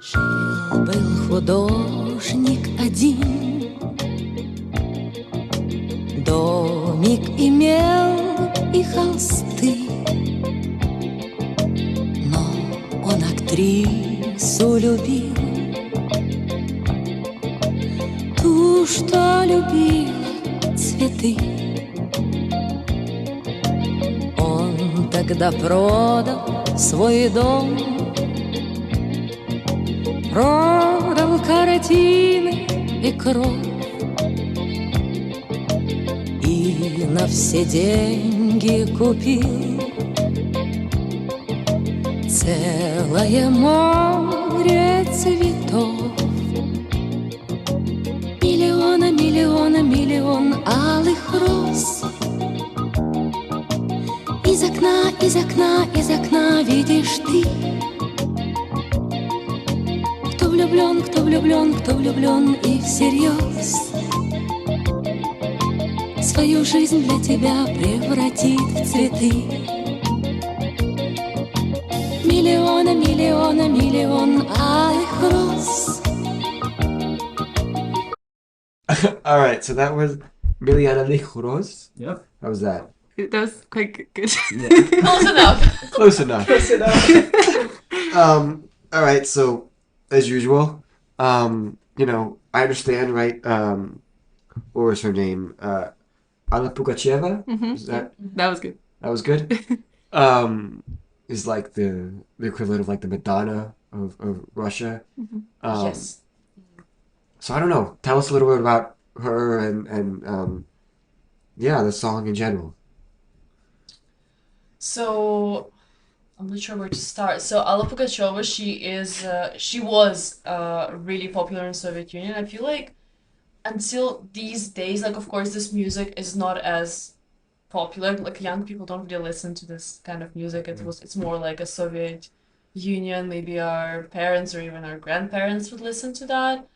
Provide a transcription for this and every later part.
Жил-был художник один, домик имел и холсты, но он актрису любил, ту, что любила цветы. Он тогда продал свой дом, продал картины и кровь, и на все деньги купил целое море цветов. Миллиона, миллиона, миллион алых роз. Из окна, из окна, из окна видишь ты. Кто влюблен, кто влюблен, кто влюблен и всерьез свою жизнь для тебя превратит в цветы. Миллиона, миллиона, миллион алых роз. All right, so that was Mиллион Алых Роз. Yep. How was that? That was quite good. Yeah. Close enough. Close enough. Close enough. All right, so as usual, I understand, right? What was her name? Anna Pugacheva? Is that was good. that was good? Is like the equivalent of like the Madonna of Russia. Yes. So I don't know. Tell us a little bit about her and yeah, the song in general. So I'm not sure where to start. So Alla Pugacheva, she was really popular in Soviet Union. I feel like until these days, like of course this music is not as popular. Like young people don't really listen to this kind of music. It's more like a Soviet Union. Maybe our parents or even our grandparents would listen to that.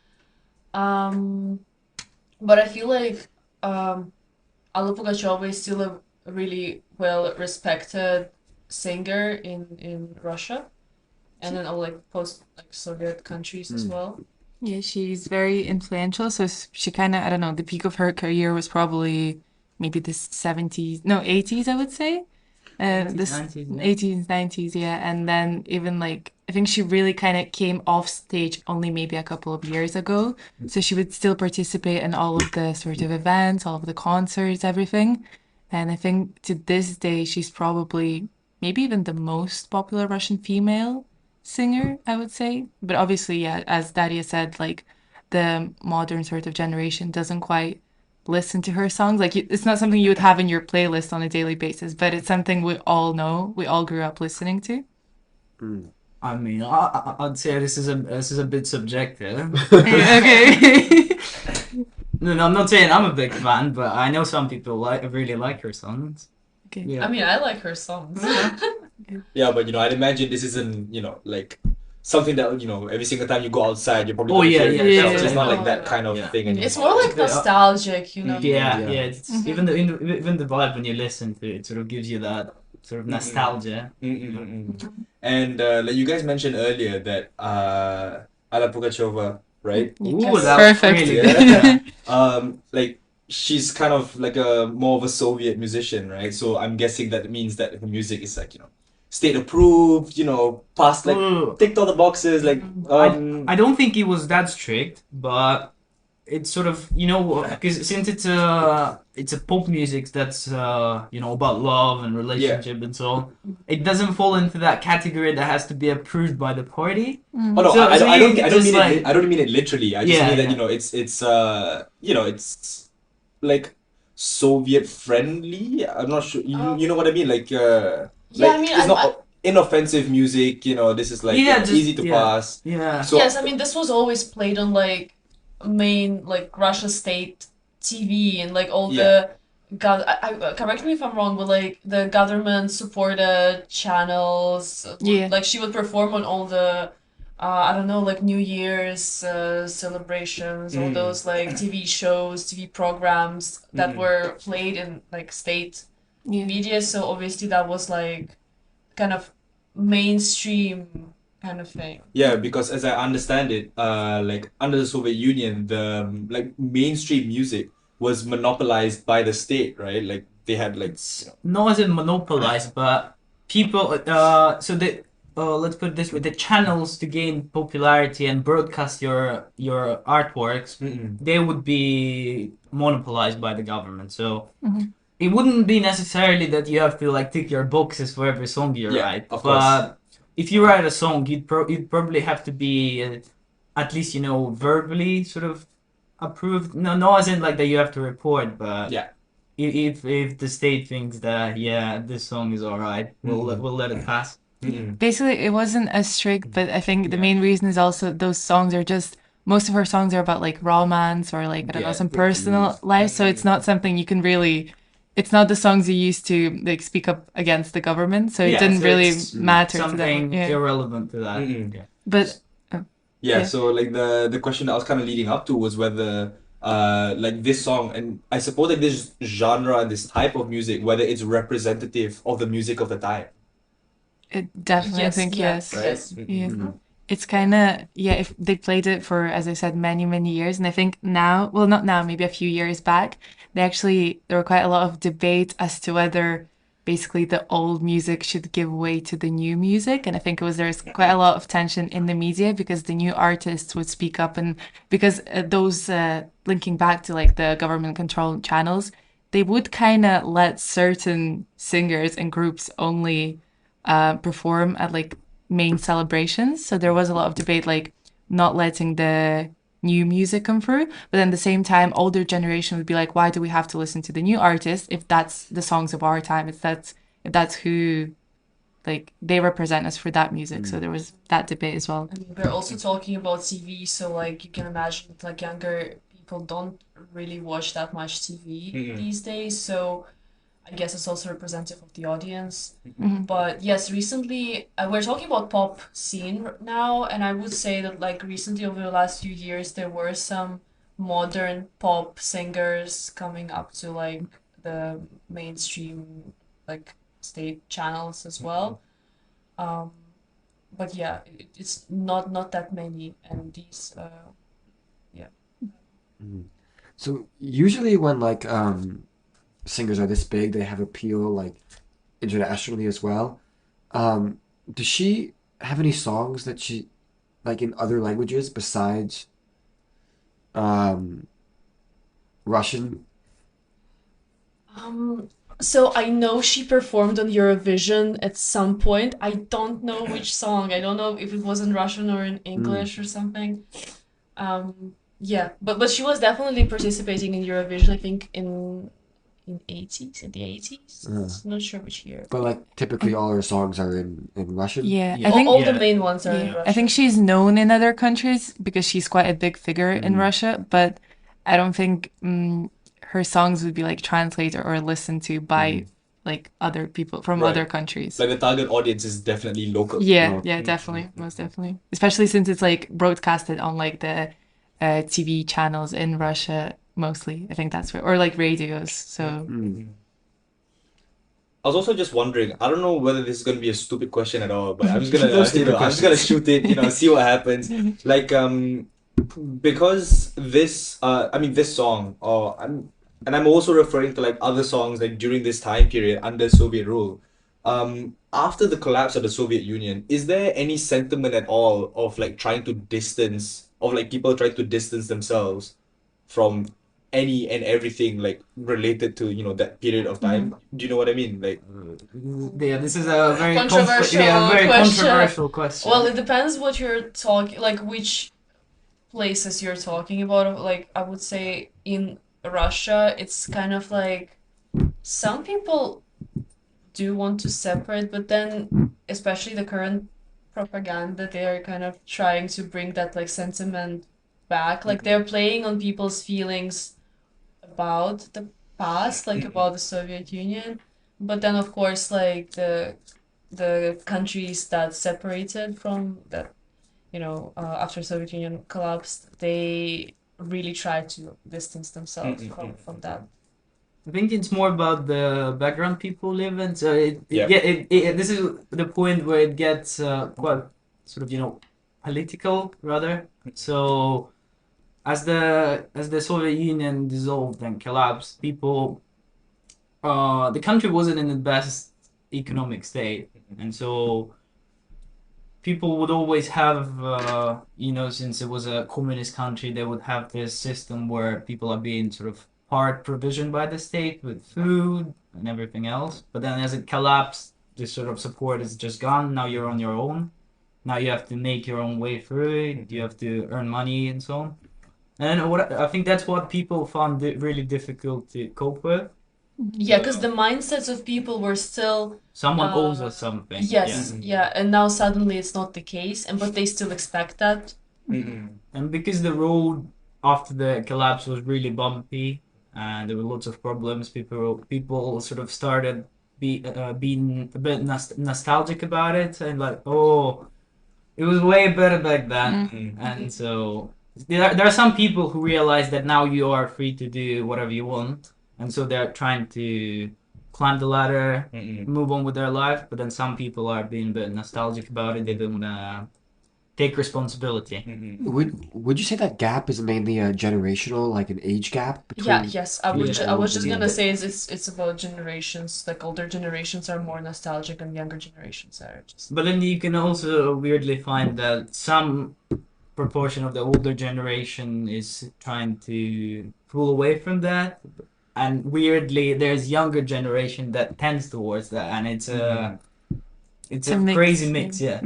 But I feel like Alla Pugacheva is still a really well respected singer in Russia and in all like post like Soviet countries as well. Yeah, she's very influential. So she kind of, I don't know, the peak of her career was probably maybe the 70s, no, 80s, I would say. 80s, 90s, yeah. And then even like, I think she really kind of came off stage only maybe a couple of years ago. So she would still participate in all of the sort of events, all of the concerts, everything. And I think to this day, she's probably maybe even the most popular Russian female singer, I would say. But obviously, yeah, as Daria said, like the modern sort of generation doesn't quite listen to her songs. Like it's not something you would have in your playlist on a daily basis, but it's something we all know, we all grew up listening to. I mean, I'd say this is a bit subjective. Okay. No, I'm not saying I'm a big fan, but I know some people really like her songs. Okay. Yeah. I mean, I like her songs. Yeah, but I'd imagine this isn't, like something that, every single time you go outside, you're probably gonna hear it yourself. yeah, It's not yeah. like that kind of Yeah. thing anymore. It's more like nostalgic, Yeah, Yeah. it's even the vibe when you listen to it sort of gives you that sort of nostalgia. And like you guys mentioned earlier that Alla Pugacheva, right? Ooh, Yes. that was Perfect. really good. Yeah. Like she's kind of like a more of a Soviet musician, right? So I'm guessing that means that her music is like, state approved, past like Ooh. ticked all the boxes, like I don't think it was that strict, but it's sort of because since it's a pop music that's about love and relationship and so on, it doesn't fall into that category that has to be approved by the party. Oh no, So- I so don't you just mean like- it. I don't mean it literally. I just Yeah, mean that yeah. it's like Soviet friendly. I'm not sure. You know what I mean? Like Yeah, I mean, it's not inoffensive music. This is like Yeah, just- easy to yeah. pass. Yeah. So Yes, I mean, this was always played on like main like Russia state TV and like all the correct me if I'm wrong, but like the government supported channels. Yeah. Like she would perform on all the I don't know, like New Year's celebrations, all those like TV shows, TV programs that were played in like state Yeah. media. So obviously that was like kind of mainstream kind of thing. Yeah, because as I understand it, like under the Soviet Union, the like mainstream music was monopolized by the state, right? Like they had like Not as in monopolized, but people. So the let's put it this way: the channels to gain popularity and broadcast your artworks, they would be monopolized by the government. So it wouldn't be necessarily that you have to like tick your boxes for every song you write. of course. But if you write a song, you'd probably have to be at least verbally sort of approved. No, not as in like that you have to report, but yeah. if the state thinks that this song is alright, we'll let it pass. Basically, it wasn't as strict, but I think the main reason is also those songs are just most of her songs are about like romance or like I don't know some personal life. So it's not something you can really. It's not the songs you used to like speak up against the government. So it didn't so really it's matter to something them. Yeah. irrelevant to that. Yeah. But Yeah, so like the question I was kind of leading up to was whether like this song and I suppose like this genre and this type of music, whether it's representative of the music of the time. it definitely, I Yes, think yeah, yes. Right? yes. Yeah. It's kind of, if they played it for, as I said, many, many years. And I think now, well, not now, maybe a few years back, there were quite a lot of debate as to whether basically the old music should give way to the new music. And I think there's quite a lot of tension in the media because the new artists would speak up and because those linking back to like the government controlled channels, they would kind of let certain singers and groups only perform at like main celebrations. So there was a lot of debate like not letting the new music come through, but then at the same time older generation would be like, why do we have to listen to the new artist if that's the songs of our time, if that's who like they represent us for that music. So there was that debate as well. I mean, we're also talking about TV, so like you can imagine that, like younger people don't really watch that much TV these days. So I guess it's also representative of the audience. But yes, recently we're talking about pop scene now, and I would say that like recently over the last few years there were some modern pop singers coming up to like the mainstream like state channels as well. But yeah, it's not that many, and these So usually when like singers are this big, they have appeal like internationally as well. Does she have any songs that she like in other languages besides Russian? So I know she performed on Eurovision at some point. I don't know which song. I don't know if it was in Russian or in English or something. Yeah, but she was definitely participating in Eurovision, I think in the 80s. Not sure which year. But like typically all her songs are in Russian. Yeah, Yeah. I think All the main ones are in yeah, Russian. I think she's known in other countries because she's quite a big figure in Russia, but I don't think her songs would be like translated or listened to by like other people from Right. other countries. Like the target audience is definitely local. Yeah, definitely, most definitely. Especially since it's like broadcasted on like the TV channels in Russia mostly. I think that's where, or like radios. So I was also just wondering, I don't know whether this is going to be a stupid question at all, but I'm just gonna, No stupid I'm just gonna shoot it, see what happens. Like, because this, this song, and I'm also referring to like other songs like during this time period under Soviet rule. After the collapse of the Soviet Union, is there any sentiment at all of like people trying to distance themselves from any and everything like related to that period of time? Do you know what I mean? Like, Yeah, this is a very Controversial very question. controversial question. Well, it depends what you're talking, like which places you're talking about. Like I would say in Russia, it's kind of like some people do want to separate, but then especially the current propaganda, they are kind of trying to bring that like sentiment back. Like they're playing on people's feelings about the past, like about the Soviet Union. But then of course like the countries that separated from that after Soviet Union collapsed, they really tried to distance themselves from that. I think it's more about the background people live in. So Yeah. this is the point where it gets quite sort of political rather. So as the Soviet Union dissolved and collapsed, the country wasn't in the best economic state, and so people would always have since it was a communist country, they would have this system where people are being sort of part provisioned by the state with food and everything else. But then as it collapsed, this sort of support is just gone. Now you're on your own. Now you have to make your own way through it. You have to earn money and so on. And I think that's what people found really difficult to cope with. Yeah, because the mindsets of people were still someone owes us something. Yes, yeah, and now suddenly it's not the case, but they still expect that. And because the road after the collapse was really bumpy, and there were lots of problems, people sort of started being a bit nostalgic about it, and like, oh, it was way better back then. And so there are some people who realize that now you are free to do whatever you want. And so they're trying to climb the ladder, move on with their life. But then some people are being a bit nostalgic about it. They don't want to take responsibility. Would you say that gap is mainly a generational, like an age gap between? Yeah, yes. I was just gonna say it's about generations. Like older generations are more nostalgic, and younger generations are just. But then you can also weirdly find that some proportion of the older generation is trying to pull away from that. And weirdly, there's younger generation that tends towards that, and it's a crazy mix, yeah.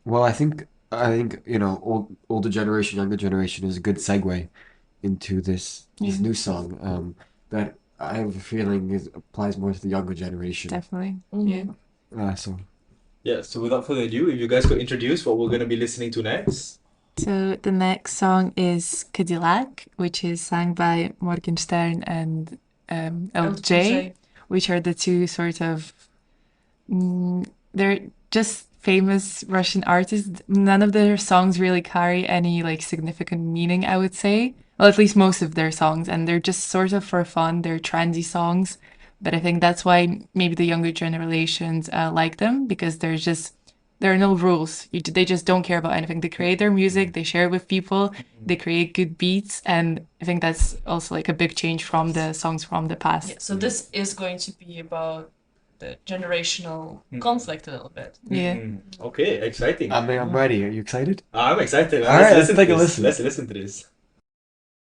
Well, I think older generation, younger generation is a good segue into this new song that I have a feeling applies more to the younger generation. Definitely, So without further ado, if you guys could introduce what we're going to be listening to next. So the next song is Cadillac, which is sung by Morgenstern and LJ, which are the two sort of they're just famous Russian artists. None of their songs really carry any like significant meaning, I would say. Well, at least most of their songs, and they're just sort of for fun. They're trendy songs, but I think that's why maybe the younger generations like them, because there are no rules. They just don't care about anything. They create their music, they share it with people, they create good beats, and I think that's also like a big change from the songs from the past. Yeah, so this is going to be about the generational conflict a little bit. Yeah. Okay, exciting. I'm ready. Are you excited? I'm excited. All right, let's take a listen. Let's listen to this.